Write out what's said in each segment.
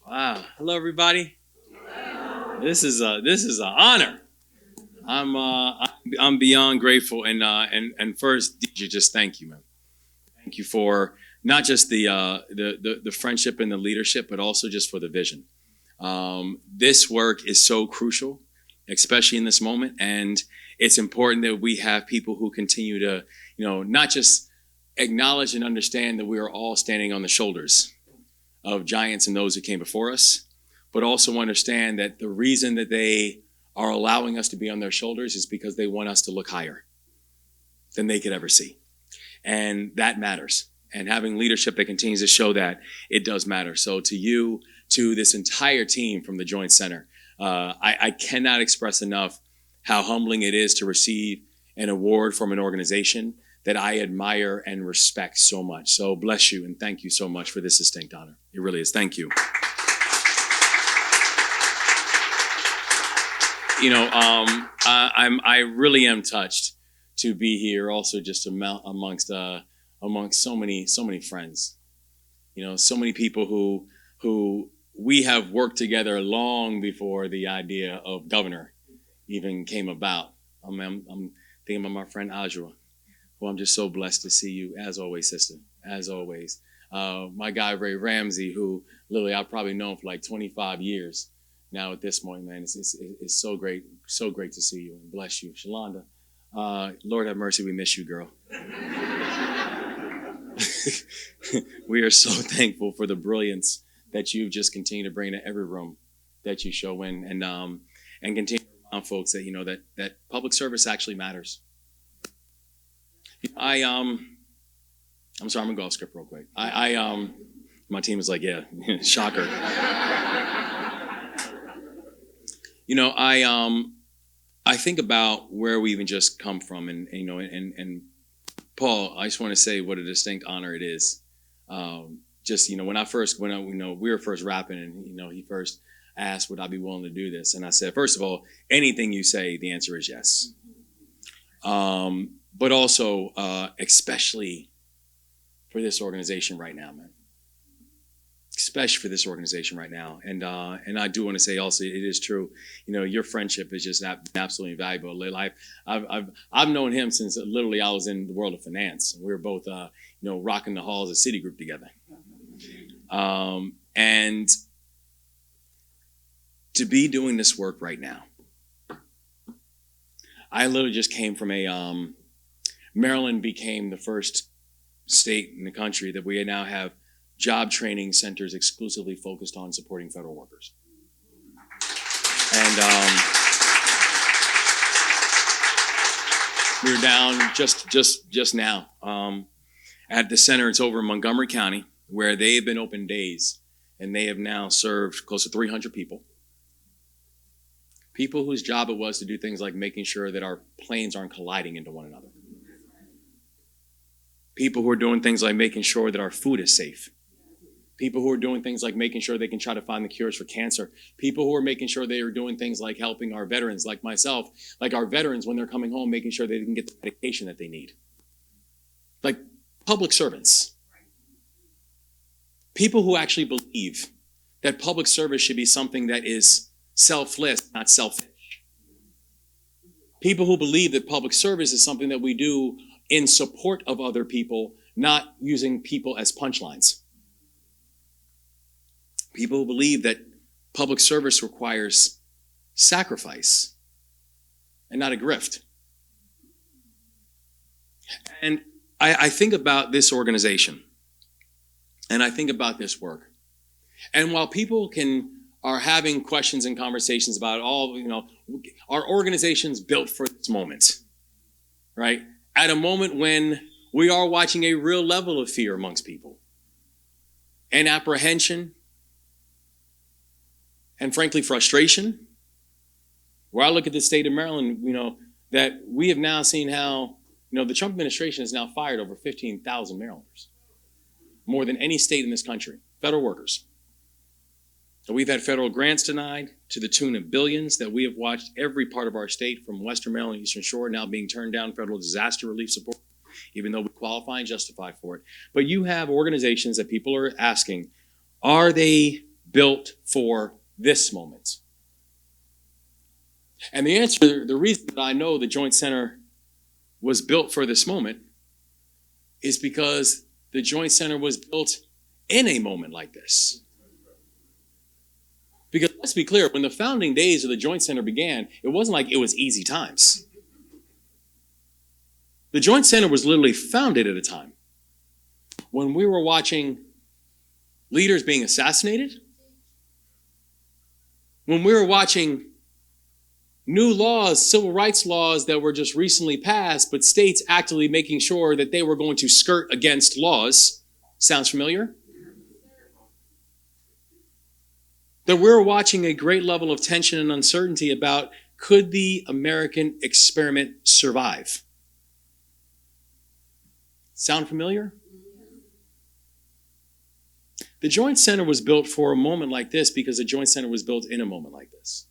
Wow. Hello, everybody. This is an honor. I'm beyond grateful, and first, DJ, just thank you, man. Thank you for not just the friendship and the leadership, but also just for the vision. This work is so crucial, especially in this moment, and it's important that we have people who continue to, not just acknowledge and understand that we are all standing on the shoulders of giants and those who came before us, but also understand that the reason that they are allowing us to be on their shoulders is because they want us to look higher than they could ever see. And that matters. And having leadership that continues to show that, it does matter. So to you, to this entire team from the Joint Center, I cannot express enough how humbling it is to receive an award from an organization that I admire and respect so much. So bless you and thank you so much for this distinct honor. It really is. Thank you. I really am touched to be here also just amongst so many friends. So many people who we have worked together long before the idea of governor even came about. I'm thinking about my friend Ajwa, who I'm just so blessed to see you, as always, sister, as always. My guy, Rey Ramsey, who literally I've probably known for like 25 years now at this point, man. It's so great to see you, and bless you. Shalanda, Lord have mercy, we miss you, girl. We are so thankful for the brilliance that you've just continued to bring to every room that you show in, and continue to remind folks that, that public service actually matters. I'm sorry, I'm gonna go off script real quick. My team is like, yeah, shocker. I think about where we even just come from, and Paul, I just want to say what a distinct honor it is. When we were first rapping, and he first asked, would I be willing to do this? And I said, first of all, anything you say, the answer is yes. But also, especially for this organization right now, man. Especially for this organization right now, and I do want to say also, it is true. Your friendship is just absolutely invaluable. I've known him since literally I was in the world of finance. We were both rocking the halls of Citigroup together, and to be doing this work right now. I literally just came from Maryland became the first state in the country that we now have job training centers exclusively focused on supporting federal workers. And we were down just now at the center. It's over in Montgomery County, where they have been open days, and they have now served close to 300 people. People whose job it was to do things like making sure that our planes aren't colliding into one another. People who are doing things like making sure that our food is safe. People who are doing things like making sure they can try to find the cures for cancer. People who are making sure they are doing things like helping our veterans, like myself, like our veterans when they're coming home, making sure they can get the medication that they need. Like public servants. People who actually believe that public service should be something that is selfless, not selfish. People who believe that public service is something that we do in support of other people, not using people as punchlines. People who believe that public service requires sacrifice and not a grift. And I think about this organization, and I think about this work. And while people are having questions and conversations about our organization's built for this moment, right? At a moment when we are watching a real level of fear amongst people and apprehension and frankly frustration, where I look at the state of Maryland, that we have now seen how, the Trump administration has now fired over 15,000 Marylanders, more than any state in this country, federal workers. So we've had federal grants denied to the tune of billions, that we have watched every part of our state from Western Maryland, Eastern Shore, now being turned down federal disaster relief support, even though we qualify and justify for it. But you have organizations that people are asking, are they built for this moment? And the answer, the reason that I know the Joint Center was built for this moment is because the Joint Center was built in a moment like this. Because let's be clear, when the founding days of the Joint Center began, it wasn't like it was easy times. The Joint Center was literally founded at a time when we were watching leaders being assassinated, when we were watching new laws, civil rights laws that were just recently passed, but states actively making sure that they were going to skirt against laws. Sounds familiar? That we're watching a great level of tension and uncertainty about, could the American experiment survive? Sound familiar? The Joint Center was built for a moment like this because the Joint Center was built in a moment like this.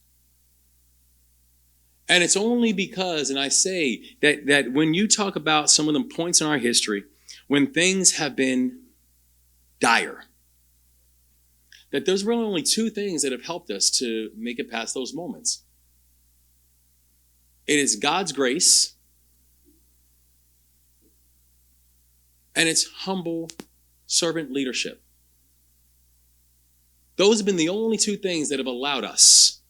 And it's only because, and I say that when you talk about some of the points in our history, when things have been dire, that there's really only two things that have helped us to make it past those moments. It is God's grace, and it's humble servant leadership. Those have been the only two things that have allowed us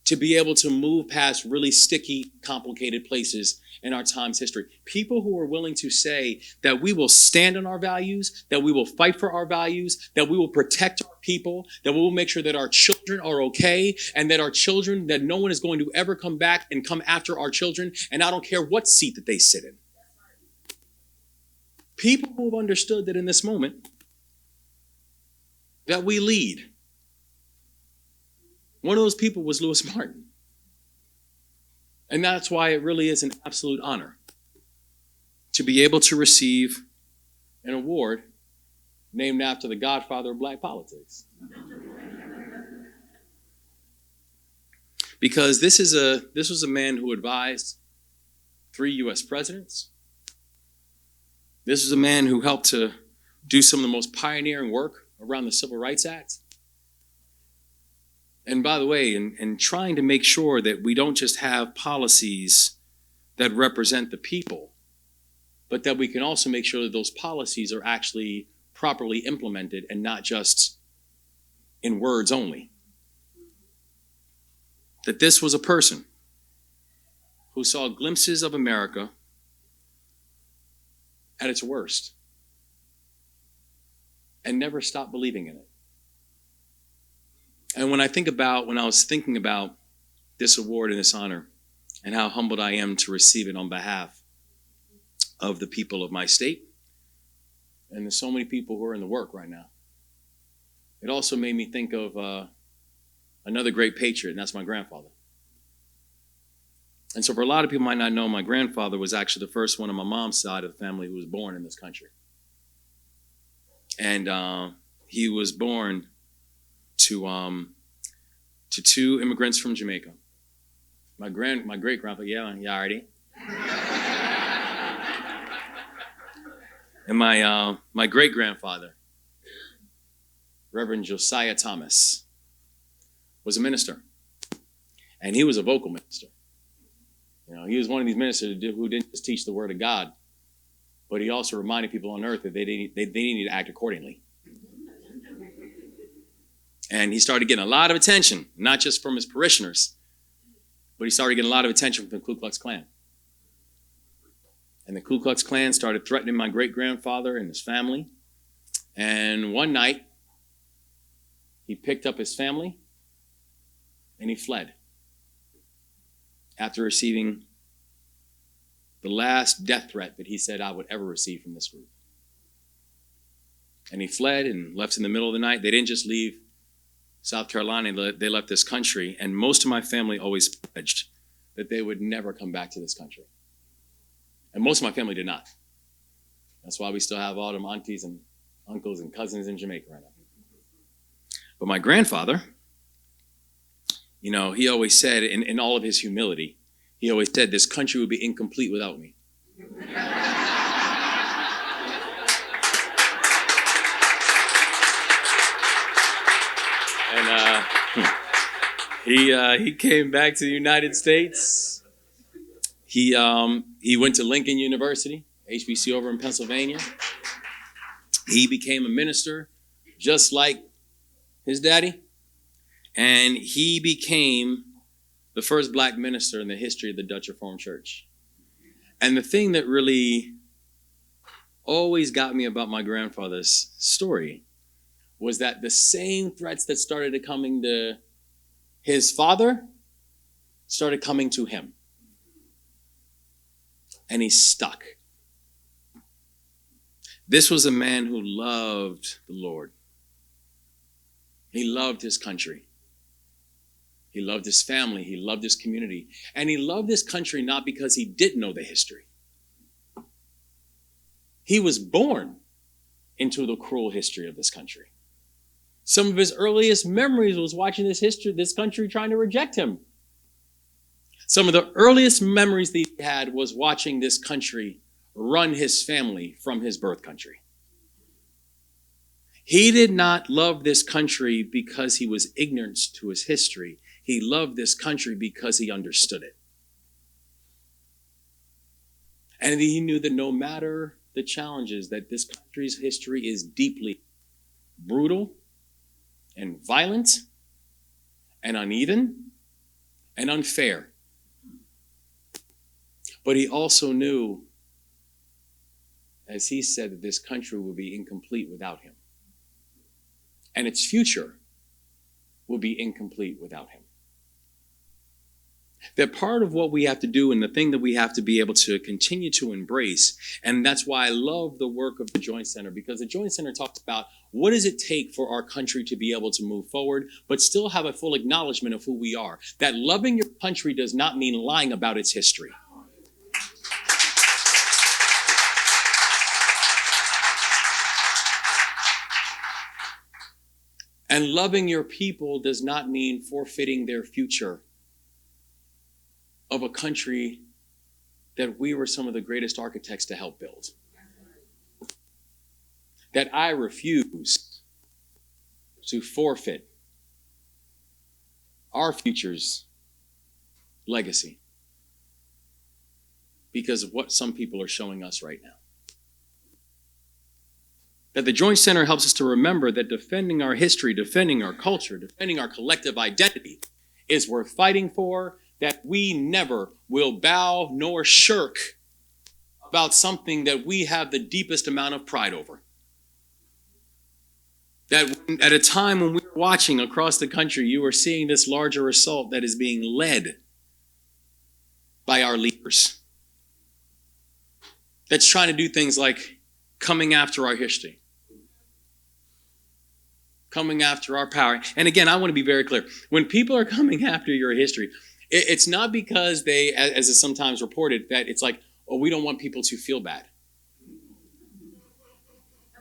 to be able to move past really sticky, complicated places in our time's history. People who are willing to say that we will stand on our values, that we will fight for our values, that we will protect our people, that we will make sure that our children are okay, and that our children, that no one is going to ever come back and come after our children, and I don't care what seat that they sit in. People who have understood that in this moment, that we lead. One of those people was Lewis Martin. And that's why it really is an absolute honor to be able to receive an award named after the godfather of black politics. Because this was a man who advised 3 U.S. presidents. This was a man who helped to do some of the most pioneering work around the Civil Rights Act. And by the way, in trying to make sure that we don't just have policies that represent the people, but that we can also make sure that those policies are actually properly implemented and not just in words only. That this was a person who saw glimpses of America at its worst and never stopped believing in it. And when I was thinking about this award and this honor and how humbled I am to receive it on behalf of the people of my state, and there's so many people who are in the work right now, it also made me think of another great patriot, and that's my grandfather. And so for a lot of people who might not know, my grandfather was actually the first one on my mom's side of the family who was born in this country. And he was born to 2 immigrants from Jamaica. My great-grandpa, yeah, already. And my great-grandfather, Reverend Josiah Thomas, was a minister. And he was a vocal minister. You know, he was one of these ministers who didn't just teach the word of God, but he also reminded people on earth that they needed to act accordingly. And he started getting a lot of attention, not just from his parishioners, but he started getting a lot of attention from the Ku Klux Klan. And the Ku Klux Klan started threatening my great-grandfather and his family. And one night, he picked up his family and he fled after receiving the last death threat that he said I would ever receive from this group. And he fled and left in the middle of the night. They didn't just leave South Carolina, they left this country, and most of my family always pledged that they would never come back to this country. And most of my family did not. That's why we still have all them aunties and uncles and cousins in Jamaica right now. But my grandfather, you know, he always said, in all of his humility, he always said, this country would be incomplete without me. And he came back to the United States. He went to Lincoln University, HBC over in Pennsylvania. He became a minister just like his daddy. And he became the first black minister in the history of the Dutch Reformed Church. And the thing that really always got me about my grandfather's story was that the same threats that started coming to his father started coming to him. And he stuck. This was a man who loved the Lord. He loved his country. He loved his family. He loved his community. And he loved this country not because he didn't know the history. He was born into the cruel history of this country. Some of his earliest memories was watching this country trying to reject him. Some of the earliest memories that he had was watching this country run his family from his birth country. He did not love this country because he was ignorant to his history. He loved this country because he understood it. And he knew that no matter the challenges, that this country's history is deeply brutal and violent and uneven and unfair. But he also knew, as he said, that this country will be incomplete without him. And its future will be incomplete without him. That part of what we have to do and the thing that we have to be able to continue to embrace, and that's why I love the work of the Joint Center, because the Joint Center talks about what does it take for our country to be able to move forward, but still have a full acknowledgement of who we are. That loving your country does not mean lying about its history. And loving your people does not mean forfeiting their future of a country that we were some of the greatest architects to help build. That I refuse to forfeit our future's legacy because of what some people are showing us right now. That the Joint Center helps us to remember that defending our history, defending our culture, defending our collective identity is worth fighting for, that we never will bow nor shirk about something that we have the deepest amount of pride over. That at a time when we were watching across the country, you were seeing this larger assault that is being led by our leaders. That's trying to do things like coming after our history. Coming after our power. And again, I want to be very clear. When people are coming after your history, it's not because they, as is sometimes reported, that it's like, oh, we don't want people to feel bad.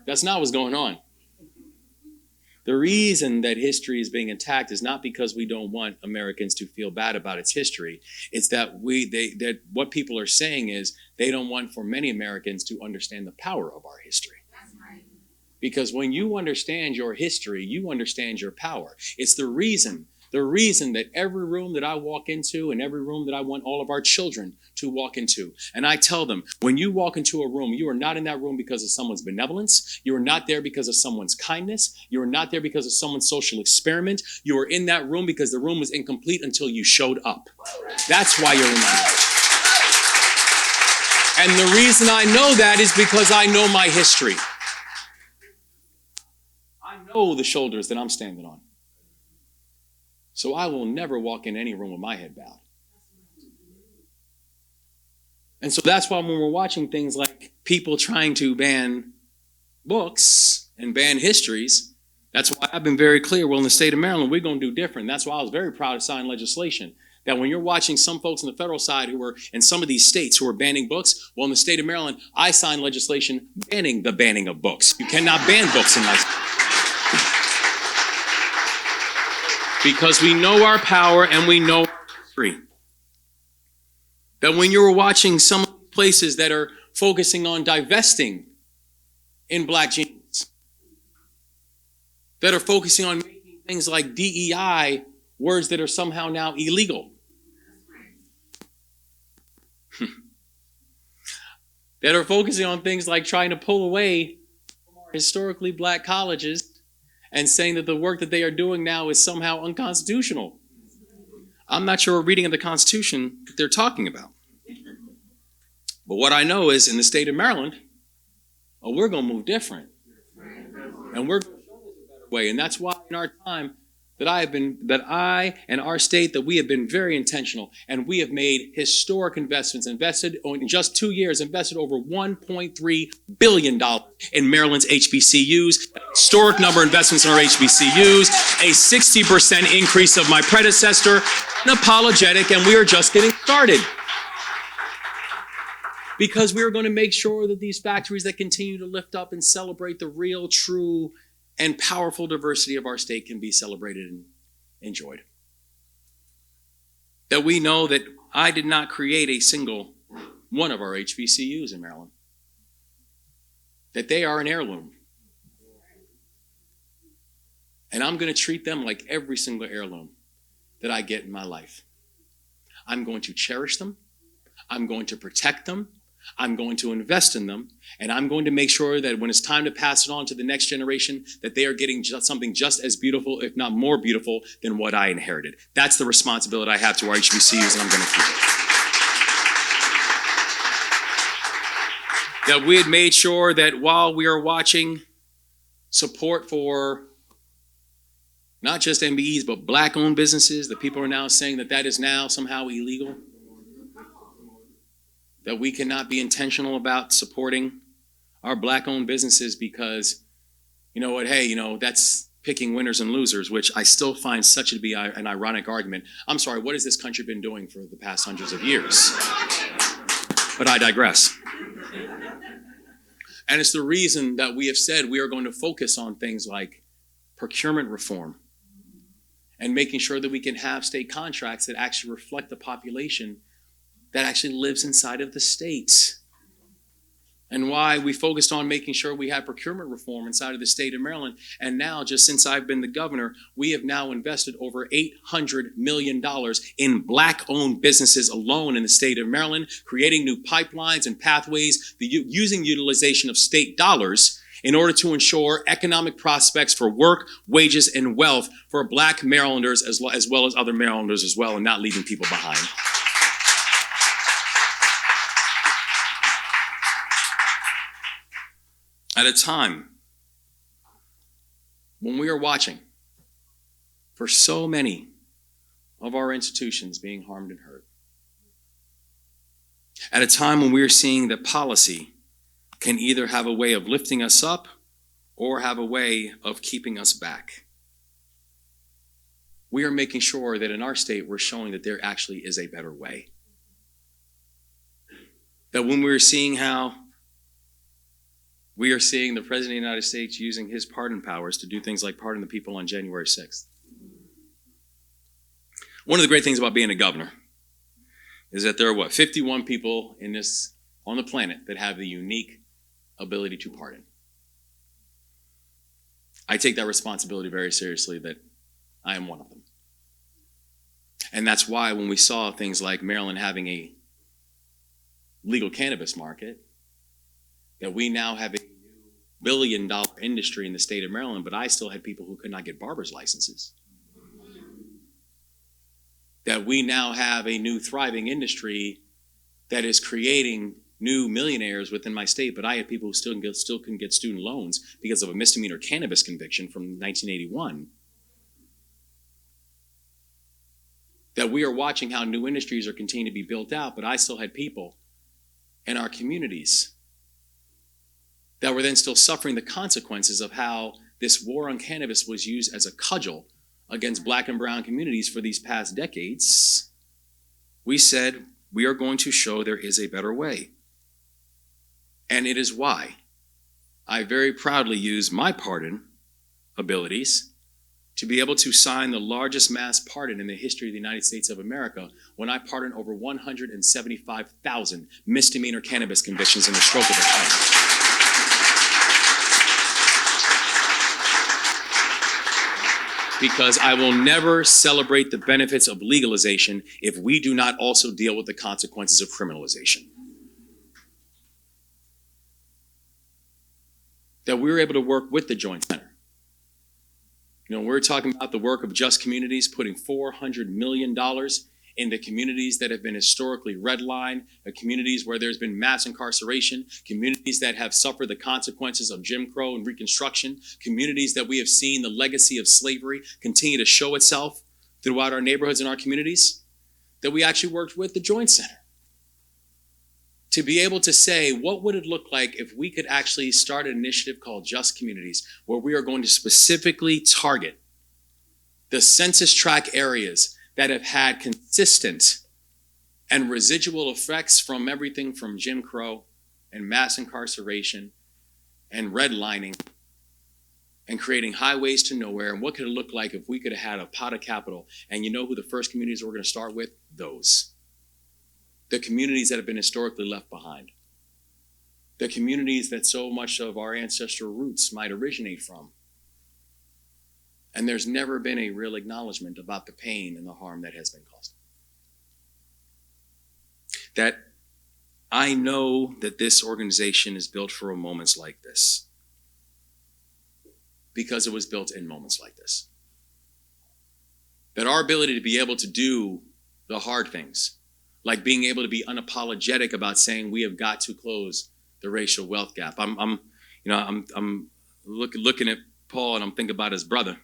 That's not what's going on. The reason that history is being attacked is not because we don't want Americans to feel bad about its history. It's that that what people are saying is they don't want for many Americans to understand the power of our history. Because when you understand your history, you understand your power. It's the reason that every room that I walk into and every room that I want all of our children to walk into. And I tell them, when you walk into a room, you are not in that room because of someone's benevolence. You are not there because of someone's kindness. You are not there because of someone's social experiment. You are in that room because the room was incomplete until you showed up. That's why you're in that room. And the reason I know that is because I know my history. I know the shoulders that I'm standing on. So I will never walk in any room with my head bowed. And so that's why when we're watching things like people trying to ban books and ban histories, that's why I've been very clear, well, in the state of Maryland, we're going to do different. That's why I was very proud to sign legislation that when you're watching some folks on the federal side who are in some of these states who are banning books, well, in the state of Maryland, I signed legislation banning the banning of books. You cannot ban books in my state. Because we know our power and we know our history. That when you're watching some places that are focusing on divesting in black genes, that are focusing on making things like DEI, words that are somehow now illegal. That are focusing on things like trying to pull away from our historically black colleges and saying that the work that they are doing now is somehow unconstitutional. I'm not sure what reading of the Constitution that they're talking about. But what I know is in the state of Maryland, we're going to move different. And we're going to show this a better way. And that's why in our time that I and our state, that we have been very intentional, and we have made historic investments, invested in just 2 years, invested over $1.3 billion in Maryland's HBCUs, historic number of investments in our HBCUs, a 60% increase of my predecessor, unapologetic, and we are just getting started. Because we are going to make sure that these factories that continue to lift up and celebrate the real, true, and powerful diversity of our state can be celebrated and enjoyed. That we know that I did not create a single one of our HBCUs in Maryland. That they are an heirloom. And I'm going to treat them like every single heirloom that I get in my life. I'm going to cherish them. I'm going to protect them. I'm going to invest in them, and I'm going to make sure that when it's time to pass it on to the next generation, that they are getting something just as beautiful, if not more beautiful, than what I inherited. That's the responsibility I have to our HBCUs, and I'm going to keep it. That we had made sure that while we are watching support for not just MBEs, but black-owned businesses, that people are now saying that that is now somehow illegal. That we cannot be intentional about supporting our black-owned businesses because, you know what, hey, you know, that's picking winners and losers, which I still find such to be an ironic argument. I'm sorry, what has this country been doing for the past hundreds of years? But I digress. And it's the reason that we have said we are going to focus on things like procurement reform and making sure that we can have state contracts that actually reflect the population that actually lives inside of the states. And why we focused on making sure we had procurement reform inside of the state of Maryland. And now, just since I've been the governor, we have now invested over $800 million in black-owned businesses alone in the state of Maryland, creating new pipelines and pathways, using utilization of state dollars in order to ensure economic prospects for work, wages, and wealth for black Marylanders as well as other Marylanders as well, and not leaving people behind. At a time when we are watching for so many of our institutions being harmed and hurt. At a time when we are seeing that policy can either have a way of lifting us up or have a way of keeping us back. We are making sure that in our state we're showing that there actually is a better way. That when we're seeing how we are seeing the President of the United States using his pardon powers to do things like pardon the people on January 6th. One of the great things about being a governor is that there are 51 people on the planet that have the unique ability to pardon. I take that responsibility very seriously, that I am one of them. And that's why when we saw things like Maryland having a legal cannabis market, that we now have a new billion-dollar industry in the state of Maryland, but I still had people who could not get barber's licenses. That we now have a new thriving industry that is creating new millionaires within my state, but I had people who still couldn't get student loans because of a misdemeanor cannabis conviction from 1981. That we are watching how new industries are continuing to be built out, but I still had people in our communities that were then still suffering the consequences of how this war on cannabis was used as a cudgel against black and brown communities for these past decades. We said we are going to show there is a better way. And it is why I very proudly use my pardon abilities to be able to sign the largest mass pardon in the history of the United States of America when I pardoned over 175,000 misdemeanor cannabis convictions in the stroke of a pen. because I will never celebrate the benefits of legalization if we do not also deal with the consequences of criminalization. That we were able to work with the Joint Center. You know, we're talking about the work of Just Communities, putting $400 million into communities that have been historically redlined, communities where there's been mass incarceration, communities that have suffered the consequences of Jim Crow and Reconstruction, communities that we have seen the legacy of slavery continue to show itself throughout our neighborhoods and our communities, that we actually worked with the Joint Center to be able to say, what would it look like if we could actually start an initiative called Just Communities, where we are going to specifically target the census tract areas that have had consistent and residual effects from everything from Jim Crow and mass incarceration and redlining and creating highways to nowhere. And what could it look like if we could have had a pot of capital? And you know who the first communities we're going to start with? Those. The communities that have been historically left behind. The communities that so much of our ancestral roots might originate from. And there's never been a real acknowledgement about the pain and the harm that has been caused. That I know that this organization is built for moments like this, because it was built in moments like this. That our ability to be able to do the hard things, like being able to be unapologetic about saying we have got to close the racial wealth gap. I'm looking at Paul, and I'm thinking about his brother,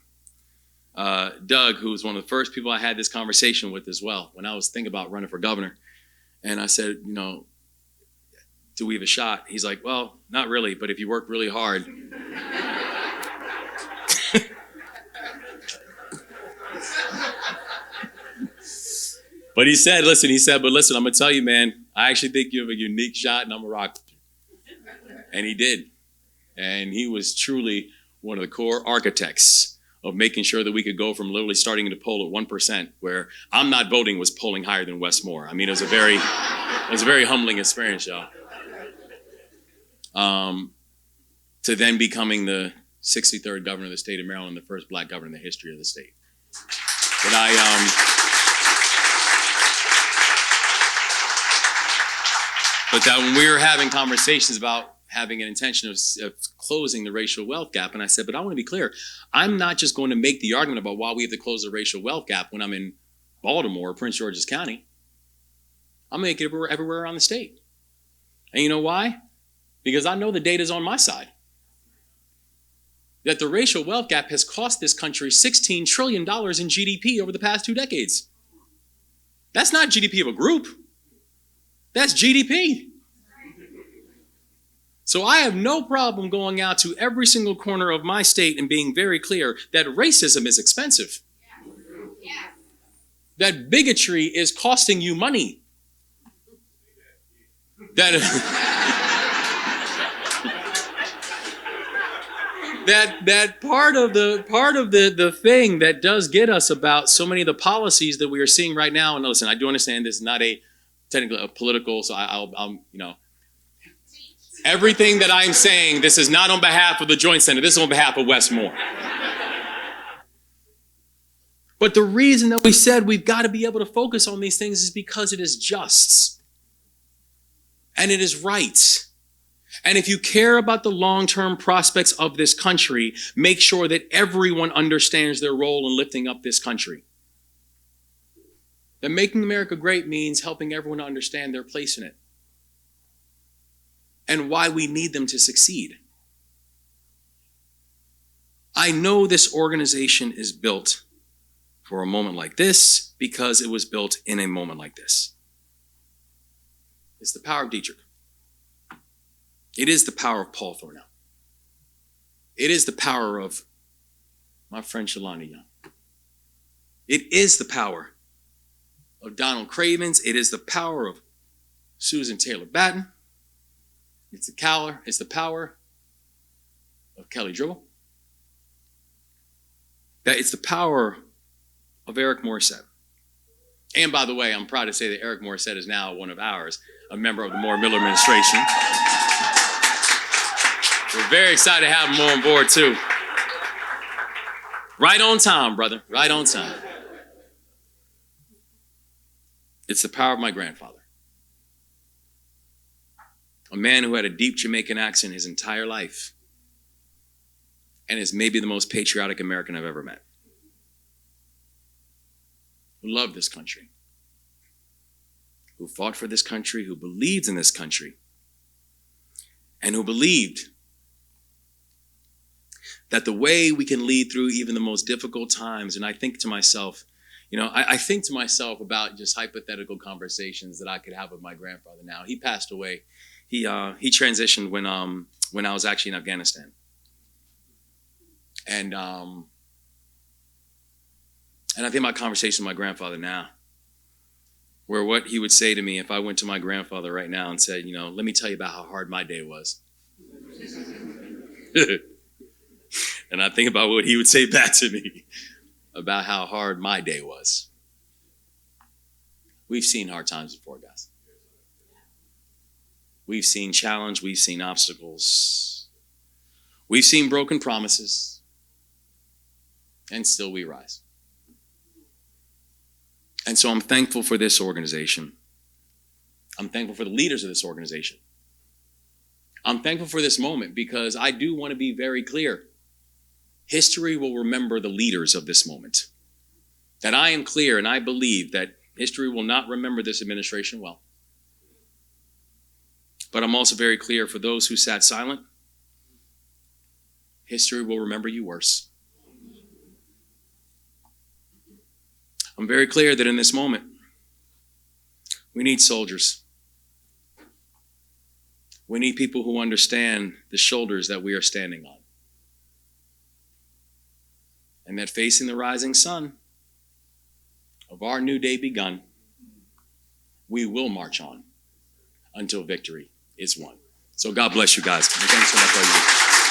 Doug, who was one of the first people I had this conversation with as well when I was thinking about running for governor. And I said, you know, do we have a shot? He's like, well, not really, but if you work really hard. But he said, but listen, I'm going to tell you, man, I actually think you have a unique shot, and I'm going to rock with you. And he did. And he was truly one of the core architects of making sure that we could go from literally starting to poll at 1%, where I'm not voting was polling higher than Westmore. I mean, it was a very humbling experience, y'all. To then becoming the 63rd governor of the state of Maryland, the first black governor in the history of the state. But that when we were having conversations about having an intention of closing the racial wealth gap, and I said, but I want to be clear, I'm not just going to make the argument about why we have to close the racial wealth gap when I'm in Baltimore or Prince George's County. I'm going to make it everywhere around the state. And you know why? Because I know the data's on my side. That the racial wealth gap has cost this country $16 trillion in GDP over the past 2 decades. That's not GDP of a group. That's GDP. So I have no problem going out to every single corner of my state and being very clear that racism is expensive. Yes. That bigotry is costing you money. That part of the thing that does get us about so many of the policies that we are seeing right now. And listen, I do understand this is not technically a political, so I'll everything that I'm saying, this is not on behalf of the Joint Center. This is on behalf of Westmore. But the reason that we said we've got to be able to focus on these things is because it is just. And it is right. And if you care about the long-term prospects of this country, make sure that everyone understands their role in lifting up this country. That making America great means helping everyone understand their place in it and why we need them to succeed. I know this organization is built for a moment like this because it was built in a moment like this. It's the power of Dedrick. It is the power of Paul Thornell. It is the power of my friend Shalanda Young. It is the power of Donald Cravens. It is the power of Susan Taylor Batten. It's the power of Kelly Dribble. It's the power of Eric Morissette. And by the way, I'm proud to say that Eric Morissette is now one of ours, a member of the Moore Miller administration. We're very excited to have him on board too. Right on time, brother. Right on time. It's the power of my grandfather. A man who had a deep Jamaican accent his entire life and is maybe the most patriotic American I've ever met. Who loved this country. Who fought for this country, who believed in this country, and who believed that the way we can lead through even the most difficult times, and I think to myself, I think to myself about just hypothetical conversations that I could have with my grandfather now. He passed away. He transitioned when I was actually in Afghanistan. And I think about conversations with my grandfather now, where what he would say to me if I went to my grandfather right now and said, let me tell you about how hard my day was. And I think about what he would say back to me about how hard my day was. We've seen hard times before, guys. We've seen challenge. We've seen obstacles. We've seen broken promises. And still we rise. And so I'm thankful for this organization. I'm thankful for the leaders of this organization. I'm thankful for this moment because I do want to be very clear. History will remember the leaders of this moment. That I am clear and I believe that history will not remember this administration well. But I'm also very clear for those who sat silent, history will remember you worse. I'm very clear that in this moment, we need soldiers. We need people who understand the shoulders that we are standing on. And that facing the rising sun of our new day begun, we will march on until victory is won. So God bless you guys. Thanks so much for all you do.